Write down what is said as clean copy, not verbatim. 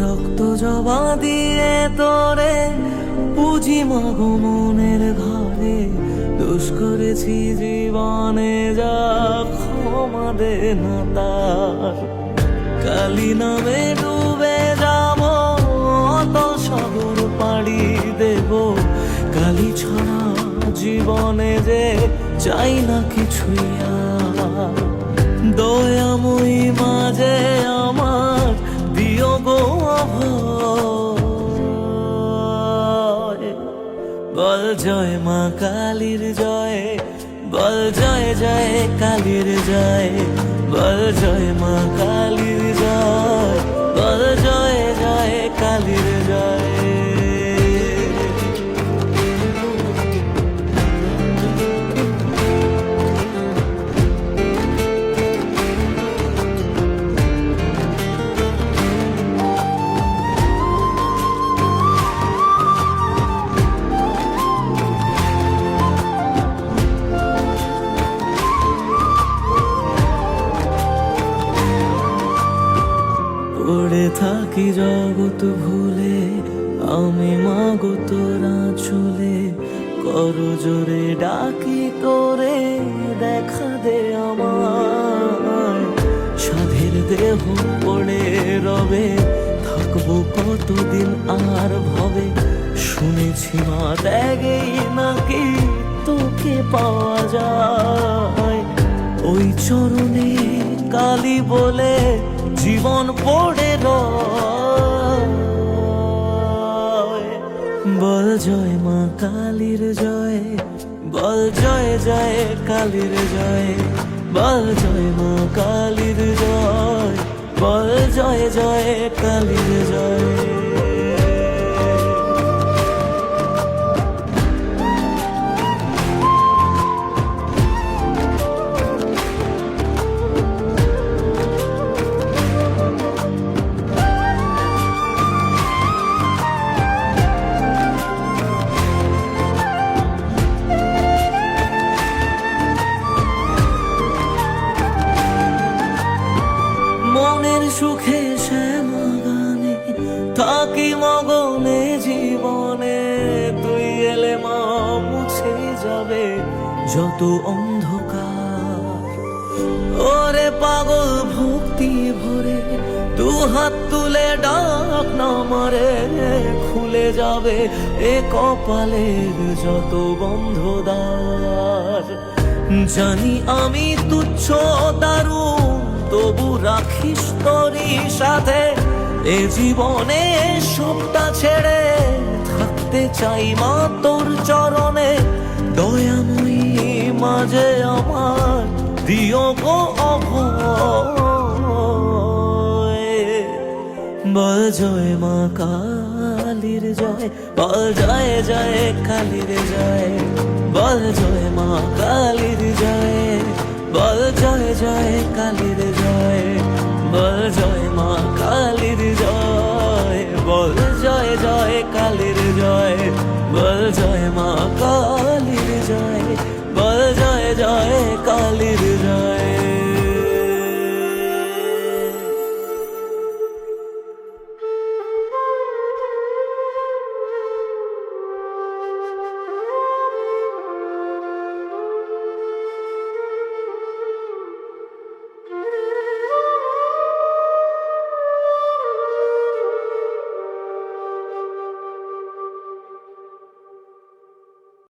রক্ত জবা দিয়ে তোরে পুজি মাগো মনের ঘরে, দোষ করেছি জীবনে যা ক্ষমা দে না তার। কালী নামে ডুবে যাব অতল সাগর পাড়ি দেব, কালী ছাড়া জীবনে যে চাই না কিছুই আর। দয়াময়ী মাঝে আমার দিও গো অভয়, বল জয় মা কালীর জয়, বল জয় জয় কালীর জয়, বল জয় মা কালীর জয়, বল জয় জয় কালীর জয়। পড়ে থাকি জগৎ ভুলে আমি মাগো তোরা চলে, কর জোরে ডাকি তোরে দেখা দে আমার। সাধের দেহ পড়ে রবে থাকবো কতদিন আর ভবে, শুনেছি মা ত্যাগেই নাকি তোকে পাওয়া যায়। ওই চরণে কালী বলে জীবন পড়ে রয়, বল জয় মা কালীর জয়, বল জয় জয় কালীর জয়, বল জয় মা কালীর জয়, বল জয় জয় কালীর জয়। মনের সুখে শ্যামা গানে থাকি মগনে জীবনে, তুই এলে মা মুছে যাবে যত অন্ধকার। ওরে পাগল ভক্তি ভরে দু হাত তুলে ডাক না মারে, খুলে যাবে এ কপালের যত বন্ধ দ্বার। জানি আমি তুচ্ছ দারুণ তবু রাখিস তোরই সাথে, এ জীবনে সবটা ছেড়ে থাকতে চাই মা তোর চরণে। দয়াময়ী মাঝে আমার দিও গো অভয়, বল জয় মা কালীর জয়, বল জয় জয় কালীর জয়, বল জয় মা কালীর জয়, বল জয় জয় কালীর জয়, বল জয় মা কালী।